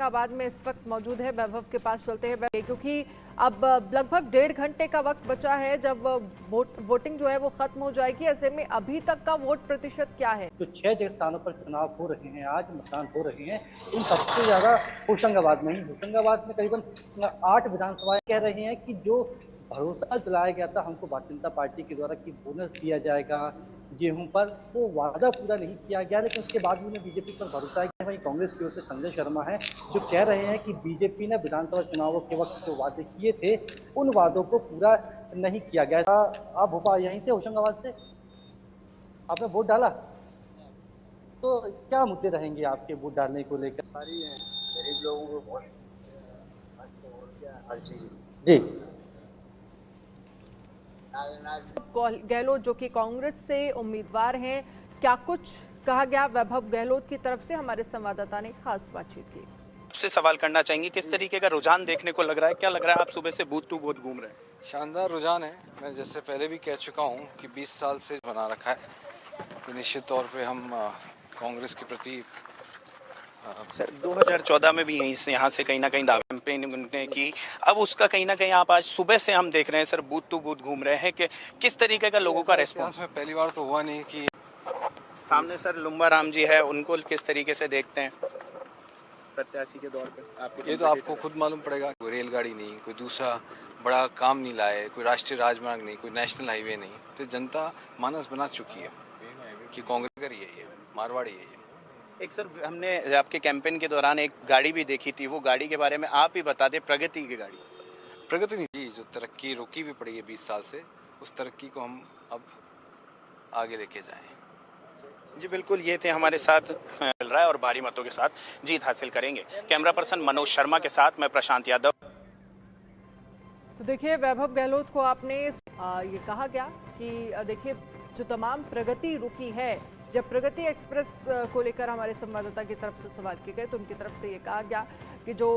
होशंगाबाद में इस वक्त मौजूद है। वैभव के पास चलते हैं क्योंकि अब लगभग 1.5 घंटे का वक्त बचा है जब वोटिंग जो है वो खत्म हो जाएगी। ऐसे में अभी तक का वोट प्रतिशत क्या है? जो 6 स्थानों पर चुनाव हो रहे हैं, आज मतदान हो रहे हैं, इन सबसे ज्यादा होशंगाबाद में ही। होशंगाबाद में करीबन 8 विधानसभाएं कह रहे हैं कि जो भरोसा दिलाया गया था हमको भारतीय जनता पार्टी के द्वारा कि बोनस दिया जाएगा गेहूं पर, वो वादा पूरा नहीं किया गया। लेकिन उसके बाद भी उन्हें बीजेपी पर भरोसा है। वहीं कांग्रेस की ओर से संजय शर्मा है जो कह रहे हैं कि बीजेपी ने विधानसभा चुनावों के वक्त जो वादे किए थे उन वादों को पूरा नहीं किया गया। आप भोपाल यहीं से होशंगाबाद से आपने वोट डाला, तो क्या मुद्दे रहेंगे आपके वोट डालने को लेकर? सारी है, गरीब लोगों को बहुत हर चीज जी। गहलोत जो कि कांग्रेस से उम्मीदवार हैं, क्या कुछ कहा गया वैभव गहलोत की तरफ से? हमारे संवाददाता ने खास बातचीत की। आपसे सवाल करना चाहेंगे, किस तरीके का रुझान देखने को लग रहा है? क्या लग रहा है आप सुबह से बूथ टू बूथ घूम रहे हैं? शानदार रुझान है। मैं जैसे पहले भी कह चुका हूँ कि 20 साल से बना रखा है कि निश्चित तौर पे हम कांग्रेस के प्रति सर 2014 में भी यहाँ से कहीं ना कहीं दावे कैंपेन की, अब उसका कहीं ना कहीं आप आज सुबह से हम देख रहे हैं सर बूथ टू बूथ घूम रहे हैं कि किस तरीके का लोगों का रेस्पॉन्स? में पहली बार तो हुआ नहीं कि सामने सर लुम्बा राम जी है, उनको किस तरीके से देखते हैं प्रत्याशी के तौर पे? ये तो आपको खुद मालूम पड़ेगा। कोई रेलगाड़ी नहीं, कोई दूसरा बड़ा काम नहीं लाए, कोई राष्ट्रीय राजमार्ग नहीं, कोई नेशनल हाईवे नहीं, तो जनता मानस बना चुकी है कि कांग्रेस का यही है, मारवाड़ी है। एक सर हमने आपके कैंपेन के दौरान एक गाड़ी भी देखी थी, वो गाड़ी के बारे में आप ही बता दें। प्रगति की गाड़ी? प्रगति नहीं जी, जो तरक्की रोकी भी पड़ी है 20 साल से, उस तरक्की को हम अब आगे लेके जाएं। जी बिल्कुल, ये थे हमारे साथ चल रहा है और भारी मतों के साथ जीत हासिल करेंगे। कैमरा पर्सन मनोज शर्मा के साथ मैं प्रशांत यादव। तो देखिए वैभव गहलोत को आपने ये कहा गया कि देखिए जो तमाम प्रगति रुकी है, जब प्रगति एक्सप्रेस को लेकर हमारे संवाददाता की तरफ से सवाल किए गए तो उनकी तरफ से ये कहा गया कि जो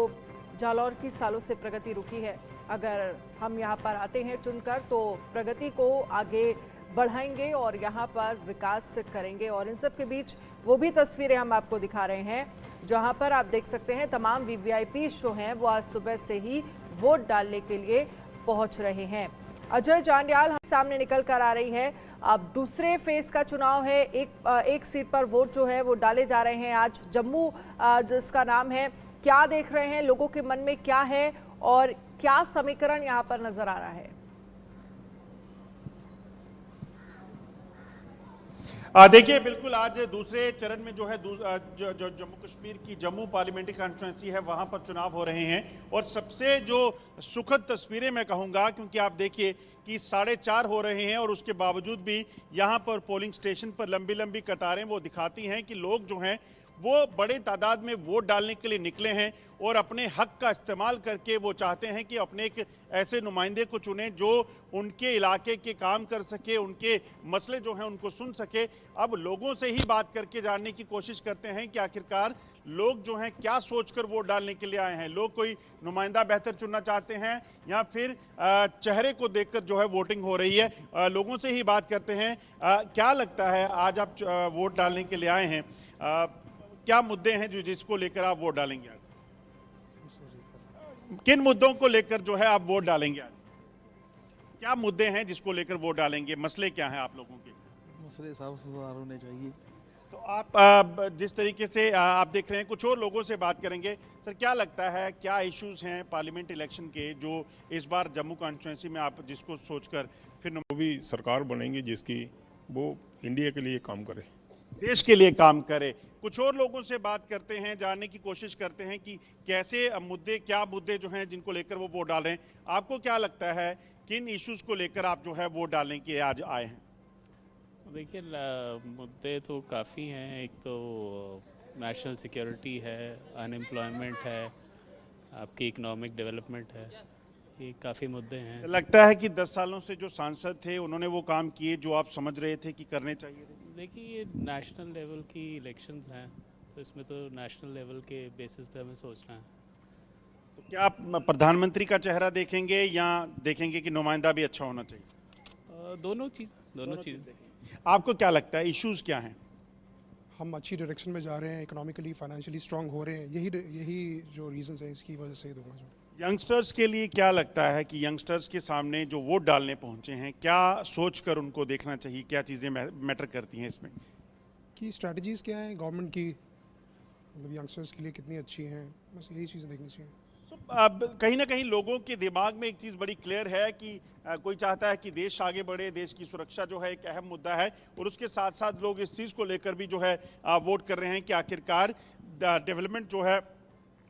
जालौर की सालों से प्रगति रुकी है, अगर हम यहाँ पर आते हैं चुनकर तो प्रगति को आगे बढ़ाएंगे और यहाँ पर विकास करेंगे। और इन सब के बीच वो भी तस्वीरें हम आपको दिखा रहे हैं जहाँ पर आप देख सकते हैं तमाम वीवीआईपी जो हैं वो आज सुबह से ही वोट डालने के लिए पहुँच रहे हैं। अजय जांडियाल सामने निकल कर आ रही है। अब दूसरे फेज का चुनाव है, एक सीट पर वोट जो है वो डाले जा रहे हैं आज। जम्मू जिसका नाम है, क्या देख रहे हैं, लोगों के मन में क्या है और क्या समीकरण यहाँ पर नजर आ रहा है? देखिए बिल्कुल आज दूसरे चरण में जो है जो जम्मू कश्मीर की जम्मू पार्लियामेंट्री कॉन्स्टिट्यूंसी है वहां पर चुनाव हो रहे हैं। और सबसे जो सुखद तस्वीरें मैं कहूंगा, क्योंकि आप देखिए कि 4:30 हो रहे हैं और उसके बावजूद भी यहां पर पोलिंग स्टेशन पर लंबी लंबी कतारें वो दिखाती हैं कि लोग जो हैं वो बड़े तादाद में वोट डालने के लिए निकले हैं और अपने हक का इस्तेमाल करके वो चाहते हैं कि अपने एक ऐसे नुमाइंदे को चुनें जो उनके इलाके के काम कर सके, उनके मसले जो हैं उनको सुन सके। अब लोगों से ही बात करके जानने की कोशिश करते हैं कि आखिरकार लोग जो हैं क्या सोचकर वोट डालने के लिए आए हैं। लोग कोई नुमाइंदा बेहतर चुनना चाहते हैं या फिर चेहरे को देखकर जो है वोटिंग हो रही है। लोगों से ही बात करते हैं। क्या लगता है आज आप वोट डालने के लिए आए हैं, क्या मुद्दे हैं जो जिसको लेकर आप वोट डालेंगे आज? किन मुद्दों को लेकर जो है आप वोट डालेंगे आज? क्या मुद्दे हैं जिसको लेकर वोट डालेंगे? मसले क्या हैं आप लोगों के? मसले साफ सुथरा होने चाहिए। तो आप जिस तरीके से आप देख रहे हैं, कुछ और लोगों से बात करेंगे। सर क्या लगता है क्या इश्यूज हैं पार्लियामेंट इलेक्शन के जो इस बार जम्मू कॉन्स्टिट्यूंसी में आप जिसको सोचकर फिर वो भी सरकार बनेंगी जिसकी वो इंडिया के लिए काम करे, देश के लिए काम करे? कुछ और लोगों से बात करते हैं, जानने की कोशिश करते हैं कि कैसे मुद्दे, क्या मुद्दे जो हैं जिनको लेकर वो वोट डाल रहे हैं। आपको क्या लगता है किन इश्यूज को लेकर आप जो है वोट डालने के लिए आज आए हैं? देखिए मुद्दे तो काफ़ी हैं। एक तो नेशनल सिक्योरिटी है, अनएम्प्लॉयमेंट है, आपकी इकोनॉमिक डेवलपमेंट है, ये काफ़ी मुद्दे हैं। लगता है कि 10 सालों से जो सांसद थे उन्होंने वो काम किए जो आप समझ रहे थे कि करने चाहिए थे? देखिए ये नेशनल लेवल की इलेक्शंस हैं तो इसमें तो नेशनल लेवल के बेसिस पे हमें सोचना है। तो क्या आप प्रधानमंत्री का चेहरा देखेंगे या देखेंगे कि नुमाइंदा भी अच्छा होना चाहिए? दोनों चीज़। आपको क्या लगता है इश्यूज क्या हैं? हम अच्छी डायरेक्शन में जा रहे हैं, इकोनॉमिकली फाइनेंशियली स्ट्रांग हो रहे हैं, यही जो रीजंस हैं इसकी वजह से दूंगा जो। यंगस्टर्स के लिए क्या लगता है कि यंगस्टर्स के सामने जो वोट डालने पहुंचे हैं, क्या सोचकर उनको देखना चाहिए, क्या चीज़ें मैटर करती हैं इसमें? कि स्ट्रैटेजीज़ क्या हैं गवर्नमेंट की, मतलब यंगस्टर्स के लिए कितनी अच्छी हैं, बस यही चीज़ें देखनी चाहिए। अब कहीं ना कहीं लोगों के दिमाग में एक चीज़ बड़ी क्लियर है कि कोई चाहता है कि देश आगे बढ़े, देश की सुरक्षा जो है एक अहम मुद्दा है, और उसके साथ साथ लोग इस चीज़ को लेकर भी जो है वोट कर रहे हैं कि आखिरकार डेवलपमेंट जो है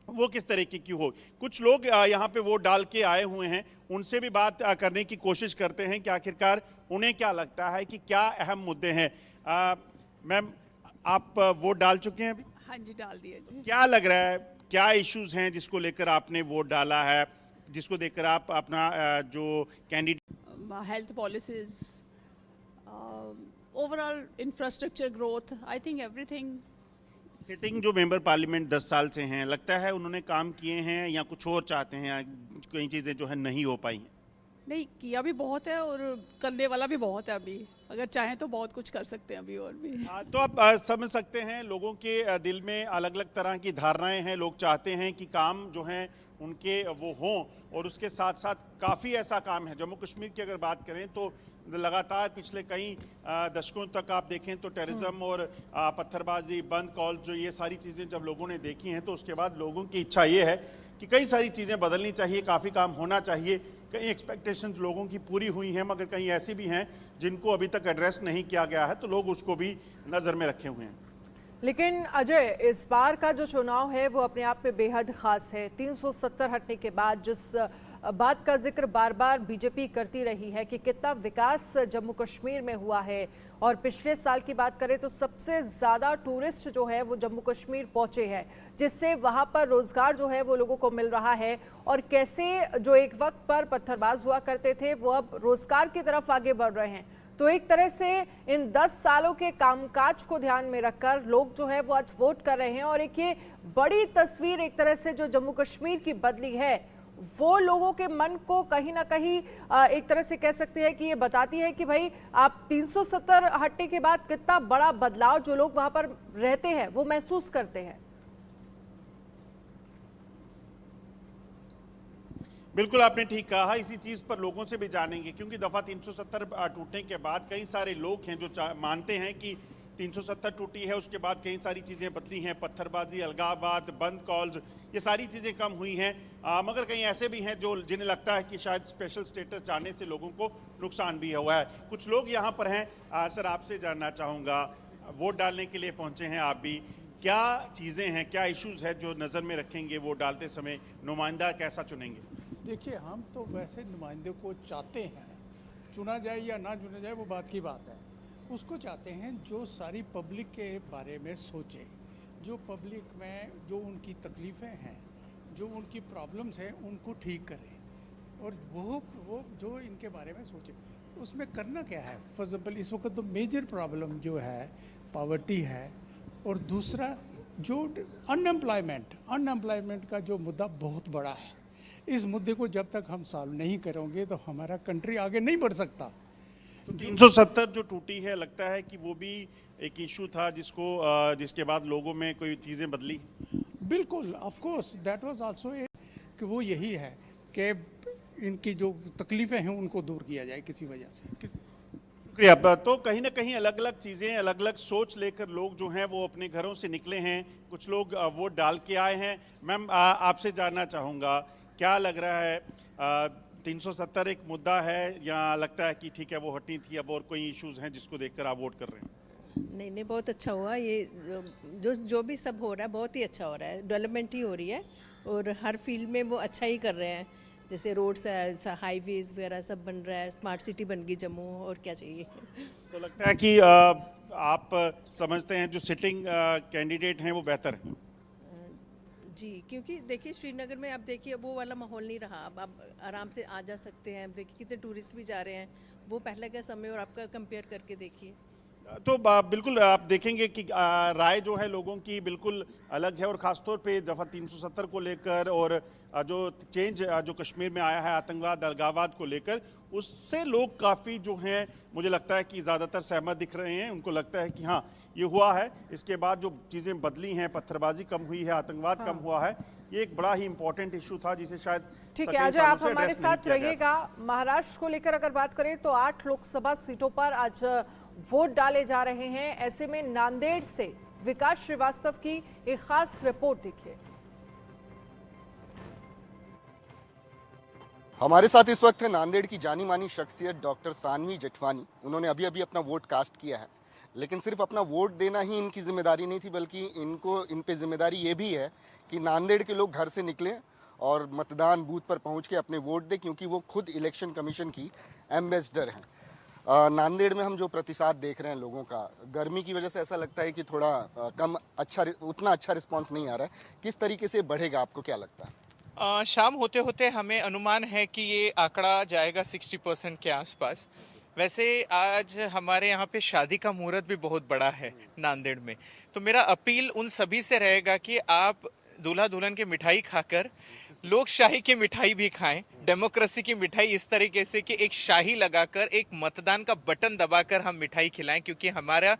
वो किस तरीके की हो। कुछ लोग यहाँ पे वोट डाल के आए हुए हैं, उनसे भी बात करने की कोशिश करते हैं कि आखिरकार उन्हें क्या लगता है कि क्या अहम मुद्दे हैं। मैम, आप वोट डाल चुके हैं अभी? हाँ जी, डाल दिया जी। क्या लग रहा है, क्या इश्यूज हैं जिसको लेकर आपने वोट डाला है, जिसको देखकर आप अपना जो candidate? Health policies, overall infrastructure growth, I think everything. Sitting जो मेंबर पार्लियामेंट 10 साल से हैं, लगता है उन्होंने काम किए हैं या कुछ और चाहते हैं, कई चीज़ें जो है नहीं हो पाई हैं? नहीं, किया भी बहुत है और करने वाला भी बहुत है अभी, अगर चाहें तो बहुत कुछ कर सकते हैं अभी और भी। तो आप समझ सकते हैं लोगों के दिल में अलग अलग तरह की धारणाएं हैं। लोग चाहते हैं कि काम जो हैं उनके वो हों, और उसके साथ साथ काफ़ी ऐसा काम है। जम्मू कश्मीर की अगर बात करें तो लगातार पिछले कई दशकों तक आप देखें तो टेररिज्म और पत्थरबाजी, बंद कॉल, जो ये सारी चीज़ें जब लोगों ने देखी हैं तो उसके बाद लोगों की इच्छा ये है कि कई सारी चीज़ें बदलनी चाहिए, काफ़ी काम होना चाहिए। कई एक्सपेक्टेशंस लोगों की पूरी हुई हैं, मगर कहीं ऐसी भी हैं जिनको अभी तक एड्रेस नहीं किया गया है, तो लोग उसको भी नज़र में रखे हुए हैं। लेकिन अजय, इस बार का जो चुनाव है वो अपने आप में बेहद खास है। 370 हटने के बाद जिस बात का जिक्र बार बार बीजेपी करती रही है कि कितना विकास जम्मू कश्मीर में हुआ है, और पिछले साल की बात करें तो सबसे ज़्यादा टूरिस्ट जो है वो जम्मू कश्मीर पहुंचे हैं, जिससे वहां पर रोजगार जो है वो लोगों को मिल रहा है, और कैसे जो एक वक्त पर पत्थरबाज हुआ करते थे वो अब रोजगार की तरफ आगे बढ़ रहे हैं। तो एक तरह से इन 10 सालों के कामकाज को ध्यान में रखकर लोग जो है वो आज वोट कर रहे हैं, और एक ये बड़ी तस्वीर एक तरह से जो जम्मू कश्मीर की बदली है वो लोगों के मन को कहीं ना कहीं एक तरह से कह सकते हैं कि ये बताती है कि भाई आप 370 हटने के बाद कितना बड़ा बदलाव जो लोग वहां पर रहते हैं वो महसूस करते हैं। बिल्कुल आपने ठीक कहा। इसी चीज़ पर लोगों से भी जानेंगे, क्योंकि दफ़ा 370 टूटने के बाद कई सारे लोग हैं जो मानते हैं कि 370 टूटी है, उसके बाद कई सारी चीज़ें बदली हैं, पत्थरबाजी, अलगाववाद, बंद कॉल्स, ये सारी चीज़ें कम हुई हैं। मगर कहीं ऐसे भी हैं जो जिन्हें लगता है कि शायद स्पेशल स्टेटस जाने से लोगों को नुकसान भी हुआ है। कुछ लोग यहाँ पर हैं। सर, आपसे जानना चाहूँगा, वोट डालने के लिए पहुँचे हैं आप भी, क्या चीज़ें हैं, क्या इश्यूज़ है जो नज़र में रखेंगे वोट डालते समय, नुमाइंदा कैसा चुनेंगे? देखिए, हम तो वैसे नुमाइंदे को चाहते हैं, चुना जाए या ना चुना जाए वो बात की बात है। उसको चाहते हैं जो सारी पब्लिक के बारे में सोचे, जो पब्लिक में जो उनकी तकलीफ़ें हैं, जो उनकी प्रॉब्लम्स हैं उनको ठीक करे, और वो जो इनके बारे में सोचे। उसमें करना क्या है? फॉर एग्जाम्पल इस वक्त तो मेजर प्रॉब्लम जो है पावर्टी है, और दूसरा जो अनएम्प्लॉयमेंट का जो मुद्दा बहुत बड़ा है। इस मुद्दे को जब तक हम सॉल्व नहीं करेंगे तो हमारा कंट्री आगे नहीं बढ़ सकता। 370 जो टूटी है, लगता है कि वो भी एक इशू था जिसके बाद लोगों में कोई चीज़ें बदली? बिल्कुल, of course that was also कि वो यही है कि इनकी जो तकलीफ़ें हैं उनको दूर किया जाए किसी वजह से। शुक्रिया। तो कहीं ना कहीं अलग अलग चीज़ें, अलग अलग सोच लेकर लोग जो हैं वो अपने घरों से निकले हैं। कुछ लोग वोट डाल के आए हैं। मैम, आपसे जानना चाहूँगा, क्या लग रहा है, 370 एक मुद्दा है या लगता है कि ठीक है वो हटनी थी, अब और कोई इश्यूज हैं जिसको देखकर आप वोट कर रहे हैं? नहीं, बहुत अच्छा हुआ। ये जो भी सब हो रहा है बहुत ही अच्छा हो रहा है, डेवलपमेंट ही हो रही है, और हर फील्ड में वो अच्छा ही कर रहे हैं। जैसे रोड्स, हाईवेज वगैरह सब बन रहा है, स्मार्ट सिटी बन गई जम्मू, और क्या चाहिए। तो लगता है कि आप समझते हैं जो सिटिंग कैंडिडेट हैं वो बेहतर है? जी, क्योंकि देखिए श्रीनगर में आप देखिए वो वाला माहौल नहीं रहा। अब आप आराम से आ जा सकते हैं। देखिए कितने टूरिस्ट भी जा रहे हैं, वो पहले का समय और आपका कंपेयर करके देखिए। तो बिल्कुल आप देखेंगे कि राय जो है लोगों की बिल्कुल अलग है, और ख़ासतौर पे दफ़ा 370 को लेकर और जो चेंज जो कश्मीर में आया है आतंकवाद अलगाववाद को लेकर, उससे लोग काफ़ी जो हैं मुझे लगता है कि ज़्यादातर सहमत दिख रहे हैं। उनको लगता है कि हाँ ये हुआ है, इसके बाद जो चीज़ें बदली हैं, पत्थरबाजी कम हुई है, आतंकवाद कम हुआ है, ये एक बड़ा ही इंपॉर्टेंट इशू था जिसे शायद ठीक है अजय, आप हमारे साथ रहिएगा। महाराष्ट्र को लेकर अगर बात करें तो 8 लोकसभा सीटों पर आज वोट डाले जा रहे हैं। ऐसे में नांदेड़ से विकास श्रीवास्तव की एक खास रिपोर्ट देखिए। हमारे साथ इस वक्त है नांदेड़ की जानी मानी शख्सियत डॉक्टर सानवी जेठवानी। उन्होंने अभी अभी अपना वोट कास्ट किया है, लेकिन सिर्फ अपना वोट देना ही इनकी जिम्मेदारी नहीं थी, बल्कि इन पे जिम्मेदारी ये भी है कि नांदेड़ के लोग घर से निकलें और मतदान बूथ पर पहुंच के अपने वोट दें, क्योंकि वो खुद इलेक्शन कमीशन की एम्बेसडर हैं। नांदेड़ में हम जो प्रतिशत देख रहे हैं लोगों का, गर्मी की वजह से ऐसा लगता है कि थोड़ा उतना अच्छा रिस्पांस नहीं आ रहा है। किस तरीके से बढ़ेगा, आपको क्या लगता है? शाम होते होते हमें अनुमान है कि ये आंकड़ा जाएगा 60% के आसपास। वैसे आज हमारे यहाँ पे शादी का मुहूर्त भी बहुत बड़ा है नांदेड़ में, तो मेरा अपील उन सभी से रहेगा कि आप दूल्हा दुल्हन की मिठाई खाकर लोकशाही की मिठाई भी खाएं, डेमोक्रेसी की मिठाई इस तरीके से कि एक शाही लगाकर, एक मतदान का बटन दबाकर हम मिठाई खिलाएं, क्योंकि हमारा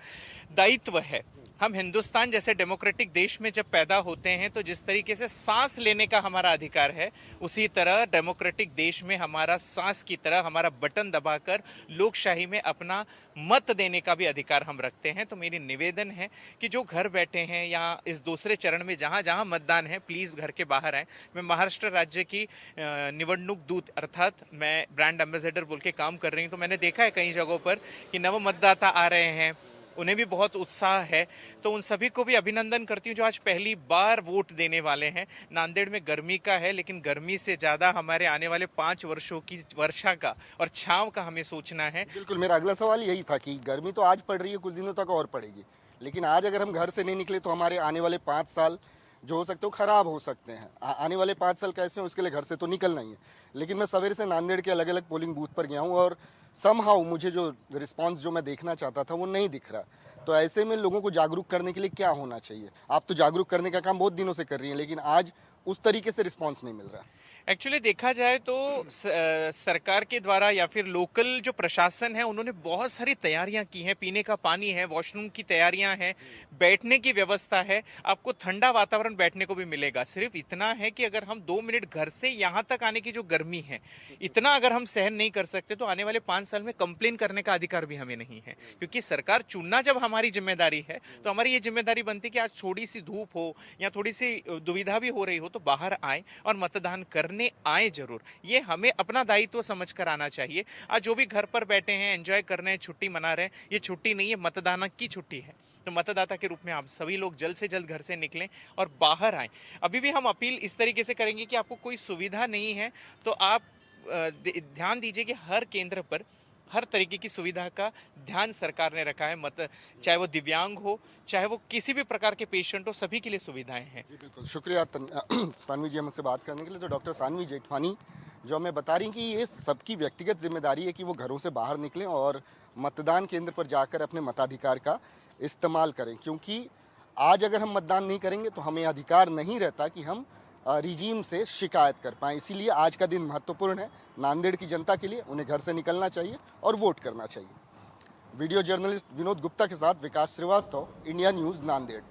दायित्व है। हम हिंदुस्तान जैसे डेमोक्रेटिक देश में जब पैदा होते हैं तो जिस तरीके से सांस लेने का हमारा अधिकार है, उसी तरह डेमोक्रेटिक देश में हमारा सांस की तरह हमारा बटन दबाकर लोकशाही में अपना मत देने का भी अधिकार हम रखते हैं। तो मेरी निवेदन है कि जो घर बैठे हैं या इस दूसरे चरण में जहां जहां मतदान है, प्लीज घर के बाहर आए। मैं महाराष्ट्र राज्य की निवडणूक दूत अर्थात मैं ब्रांड एम्बेसडर बोल के काम कर रही हूँ, तो मैंने देखा है कई जगहों पर कि नव मतदाता आ रहे हैं, उन्हें भी बहुत उत्साह है। तो उन सभी को भी अभिनंदन करती हूँ जो आज पहली बार वोट देने वाले हैं। नांदेड़ में गर्मी का है, लेकिन गर्मी से ज़्यादा हमारे आने वाले 5 वर्षों की वर्षा का और छांव का हमें सोचना है। बिल्कुल, मेरा अगला सवाल यही था कि गर्मी तो आज पड़ रही है, कुछ दिनों तक और पड़ेगी, लेकिन आज अगर हम घर से नहीं निकले तो हमारे आने वाले 5 साल जो हो सकते हो खराब हो सकते हैं। आने वाले 5 साल कैसे हो, उसके लिए घर से तो निकलना ही है। लेकिन मैं सवेरे से नांदेड़ के अलग अलग पोलिंग बूथ पर गया हूँ और समहाउ मुझे जो रिस्पांस जो मैं देखना चाहता था वो नहीं दिख रहा। तो ऐसे में लोगों को जागरूक करने के लिए क्या होना चाहिए? आप तो जागरूक करने का काम बहुत दिनों से कर रही हैं, लेकिन आज उस तरीके से रिस्पांस नहीं मिल रहा। एक्चुअली देखा जाए तो सरकार के द्वारा या फिर लोकल जो प्रशासन है उन्होंने बहुत सारी तैयारियां की हैं। पीने का पानी है, वॉशरूम की तैयारियां हैं, बैठने की व्यवस्था है, आपको ठंडा वातावरण बैठने को भी मिलेगा। सिर्फ इतना है कि अगर हम 2 मिनट घर से यहाँ तक आने की जो गर्मी है, इतना अगर हम सहन नहीं कर सकते तो आने वाले 5 साल में कंप्लेन करने का अधिकार भी हमें नहीं है, क्योंकि सरकार चुनना जब हमारी जिम्मेदारी है तो हमारी ये जिम्मेदारी बनती है कि आज थोड़ी सी धूप हो या थोड़ी सी दुविधा भी हो रही हो तो बाहर आए और मतदान करने आए जरूर। ये हमें अपना दायित्व समझकर आना चाहिए। आज जो भी घर पर बैठे हैं, एंजॉय कर रहे हैं, छुट्टी मना रहे हैं, ये छुट्टी नहीं है, मतदान की छुट्टी है। तो मतदाता के रूप में आप सभी लोग जल्द से जल्द घर से निकलें और बाहर आएं। अभी भी हम अपील इस तरीके से करेंगे कि आपको कोई सुविधा नहीं है तो आप ध्यान दीजिए कि हर केंद्र पर हर तरीके की सुविधा का ध्यान सरकार ने रखा है। चाहे वो दिव्यांग हो, चाहे वो किसी भी प्रकार के पेशेंट हो, सभी के लिए सुविधाएं हैं। जी बिल्कुल, शुक्रिया सानवी जी हमसे बात करने के लिए। तो डॉक्टर सानवी जेठवानी जो हमें बता रही कि ये सबकी व्यक्तिगत जिम्मेदारी है कि वो घरों से बाहर निकलें और मतदान केंद्र पर जाकर अपने मताधिकार का इस्तेमाल करें, क्योंकि आज अगर हम मतदान नहीं करेंगे तो हमें अधिकार नहीं रहता कि हम रिजीम से शिकायत कर पाएँ। इसीलिए आज का दिन महत्वपूर्ण है नांदेड़ की जनता के लिए। उन्हें घर से निकलना चाहिए और वोट करना चाहिए। वीडियो जर्नलिस्ट विनोद गुप्ता के साथ विकास श्रीवास्तव, इंडिया न्यूज़ नांदेड़।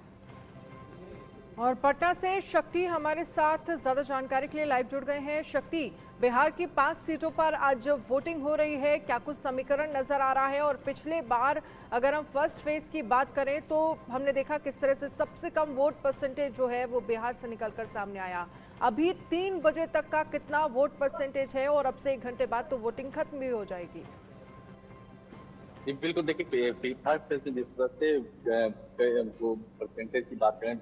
और पटना से शक्ति हमारे साथ ज्यादा जानकारी के लिए लाइव जुड़ गए हैं। शक्ति, बिहार की 5 सीटों पर आज वोटिंग हो रही है, क्या कुछ समीकरण नजर आ रहा है? और पिछले बार अगर हम फर्स्ट फेज की बात करें तो हमने देखा किस तरह से सबसे कम वोट परसेंटेज जो है वो बिहार से निकलकर सामने आया। अभी 3 बजे तक का कितना वोट परसेंटेज है और अब से 1 घंटे बाद तो वोटिंग खत्म भी हो जाएगी? बिल्कुल, देखिए जिस तरह से वो परसेंटेज की बात करें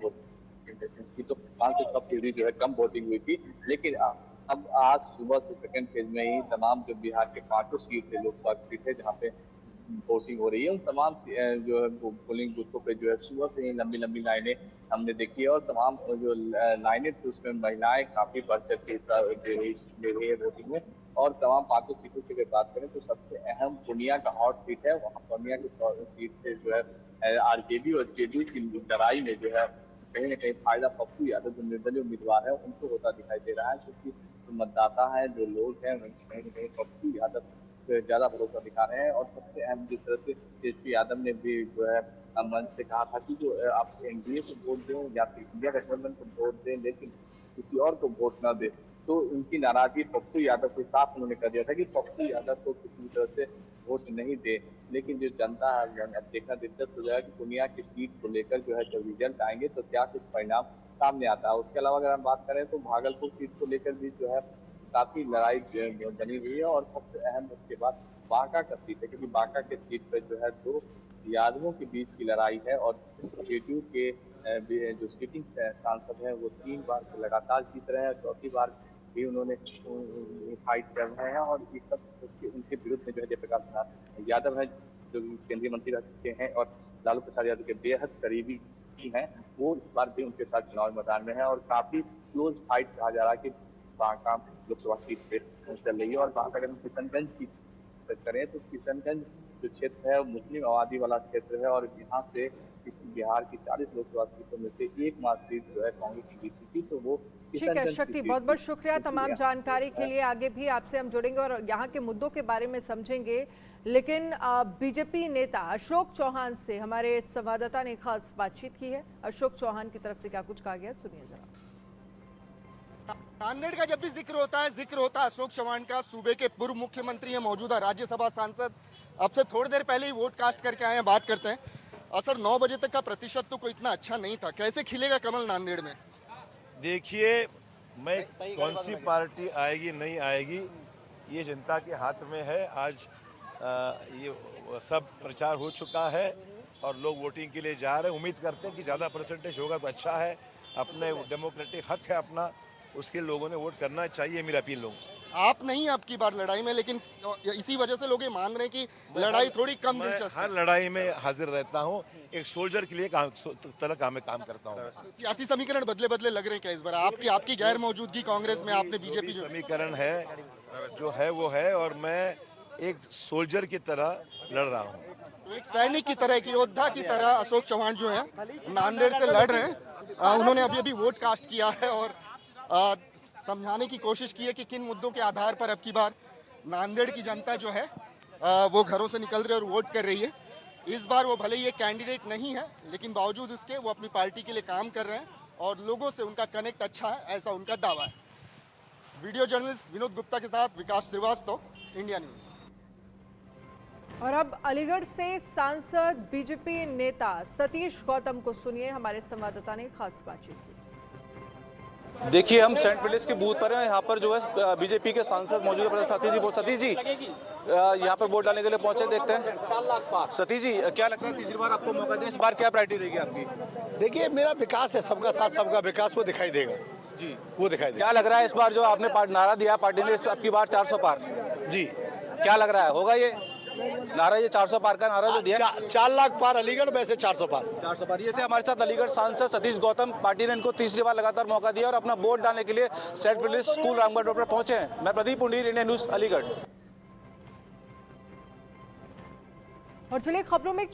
की तो 500 फीसदी जो है कम वोटिंग हुई थी, लेकिन अब आज सुबह से सेकंड फेज में ही तमाम जो बिहार के 5 सीट थे, लोकसभा सीट है, जहाँ पे वोटिंग हो रही है। उन तमाम जो है पोलिंग बूथों पे जो है सुबह से ही लंबी लंबी लाइनें हमने देखी है और तमाम जो लाइनें थी उसमें महिलाएं काफी बढ़ चढ़ के हिस्सा ले रही है वोटिंग में। और तमाम 5 सीटों की अगर बात करें तो सबसे अहम पूर्णिया का हॉट सीट है। वहाँ पूर्णिया की सीट से जो है आरजेडी और जेडीयू की लड़ाई में जो है कहीं ना कहीं फायदा पप्पू यादव जो निर्दलीय उम्मीदवार है उनको होता दिखाई दे रहा है, क्योंकि जो मतदाता है, जो लोग हैं, कहीं ना कहीं पप्पू यादव पे ज्यादा भरोसा दिखा रहे हैं। और सबसे अहम जिस तरह से तेजस्वी यादव ने भी जो है मंच से कहा था कि जो आप एनडीए को वोट दें या फिर इंडिया गठबंधन को वोट दें लेकिन किसी और को वोट ना दे, तो उनकी नाराजगी पप्पू यादव के साथ उन्होंने कर दिया था कि पप्पू यादव को किसी तरह से वोट नहीं दे। लेकिन जो जनता है, अब देखना दिलचस्प हो जाएगा कि पूर्णिया की सीट को लेकर जो है जब रिजल्ट आएंगे तो क्या कुछ परिणाम सामने आता है। उसके अलावा अगर हम बात करें तो भागलपुर सीट को लेकर भी जो है काफी लड़ाई बनी हुई है। और सबसे अहम उसके बाद बांका का सीट है, क्योंकि बांका के सीट पर जो है 2 यादवों के बीच की लड़ाई है। और जेडीयू के जो सिटिंग सांसद हैं वो 3 बार लगातार जीत रहे हैं, चौथी बार भी उन्होंने फाइट कर रहे हैं। और ये सब उनके विरुद्ध में जो है जयप्रकाश यादव है जो केंद्रीय मंत्री रह चुके हैं और लालू प्रसाद यादव के बेहद करीबी हैं, वो इस बार भी उनके साथ चुनाव मैदान में है। और काफी क्लोज फाइट कहा जा रहा है कि बांका लोकसभा सीट पे चल रही है। और बांका अगर किशनगंज की करें तो किशनगंज जो क्षेत्र है वो मुस्लिम आबादी वाला क्षेत्र है और यहाँ से बिहार की 40 लोकसभा सीटों में से एकमात्र सीट जो है कांग्रेस की जीती थी। तो वो ठीक है शक्ति, बहुत बहुत शुक्रिया तमाम जानकारी के लिए। आगे भी आपसे हम जुड़ेंगे और यहाँ के मुद्दों के बारे में समझेंगे। लेकिन बीजेपी नेता अशोक चौहान से हमारे संवाददाता ने खास बातचीत की है। अशोक चौहान की तरफ से क्या कुछ कहा गया, सुनिए जरा। नांदेड़ का जब भी जिक्र होता है अशोक चौहान का। सूबे के पूर्व मुख्यमंत्री हैं, मौजूदा राज्यसभा सांसद, अब से थोड़ी देर पहले ही वोट कास्ट करके आए हैं। बात करते हैं असर 9 बजे तक का प्रतिशत तो कोई इतना अच्छा नहीं था, कैसे खिलेगा कमल नांदेड़ में? देखिए, मैं कौन सी पार्टी आएगी नहीं आएगी ये जनता के हाथ में है। आज ये सब प्रचार हो चुका है और लोग वोटिंग के लिए जा रहे हैं। उम्मीद करते हैं कि ज़्यादा परसेंटेज होगा तो अच्छा है। अपने डेमोक्रेटिक हक है अपना, उसके लोगों ने वोट करना चाहिए, मेरी अपील लोगों से। आप नहीं आपकी बार लड़ाई में, लेकिन इसी वजह से लोग ये मान रहे हैं कि लड़ाई थोड़ी कम दिलचस्प है। हर लड़ाई में हाजिर रहता हूँ, एक सोल्जर के लिए काम करता हूँ। सियासी समीकरण बदले बदले लग रहे हैं क्या इस बार? आपकी गैर मौजूदगी कांग्रेस में, आपने बीजेपी समीकरण है जो है वो है और मैं एक सोल्जर की तरह लड़ रहा हूँ। तो एक सैनिक की तरह, एक योद्धा की तरह अशोक चौहान जो है नांदेड़ से लड़ रहे हैं। उन्होंने अभी वोट कास्ट किया है और समझाने की कोशिश की है कि किन मुद्दों के आधार पर अब की बार नांदेड़ की जनता जो है वो घरों से निकल रही है और वोट कर रही है। इस बार वो भले ही एक कैंडिडेट नहीं है, लेकिन बावजूद इसके वो अपनी पार्टी के लिए काम कर रहे हैं और लोगों से उनका कनेक्ट अच्छा है, ऐसा उनका दावा है। वीडियो जर्नलिस्ट विनोद गुप्ता के साथ विकास श्रीवास्तव, इंडिया न्यूज। और अब अलीगढ़ से सांसद बीजेपी नेता सतीश गौतम को सुनिए, हमारे संवाददाता ने खास बातचीत की। देखिए, हम सेंट फिलिप्स के बूथ पर हैं। यहाँ पर जो है बीजेपी के सांसद मौजूद है। सतीश जी यहाँ पर वोट डालने के लिए पहुंचे, देखते हैं। सतीश जी, क्या लगता है तीसरी बार आपको मौका दें, इस बार क्या प्रायोरिटी रहेगी आपकी? देखिए, मेरा विकास है, सबका साथ सबका विकास, वो दिखाई देगा जी, वो दिखाई देगा। क्या लग रहा है इस बार जो आपने नारा दिया पार्टी ने, आपकी बार 400 पार जी, क्या लग रहा है होगा ये नारा, ये 400 पार का नारा जो दिया? 4 लाख पार अलीगढ़, वैसे 400 पार। 400 पार। ये थे हमारे साथ अलीगढ़ सांसद सतीश गौतम। पार्टी ने इनको तीसरी बार लगातार मौका दिया और अपना वोट डालने के लिए Saint Philips school Ramgarh road पर पहुंचे हैं। मैं प्रदीप पुंडीर, इंडिया न्यूज, अलीगढ़। और चलिए खबरों में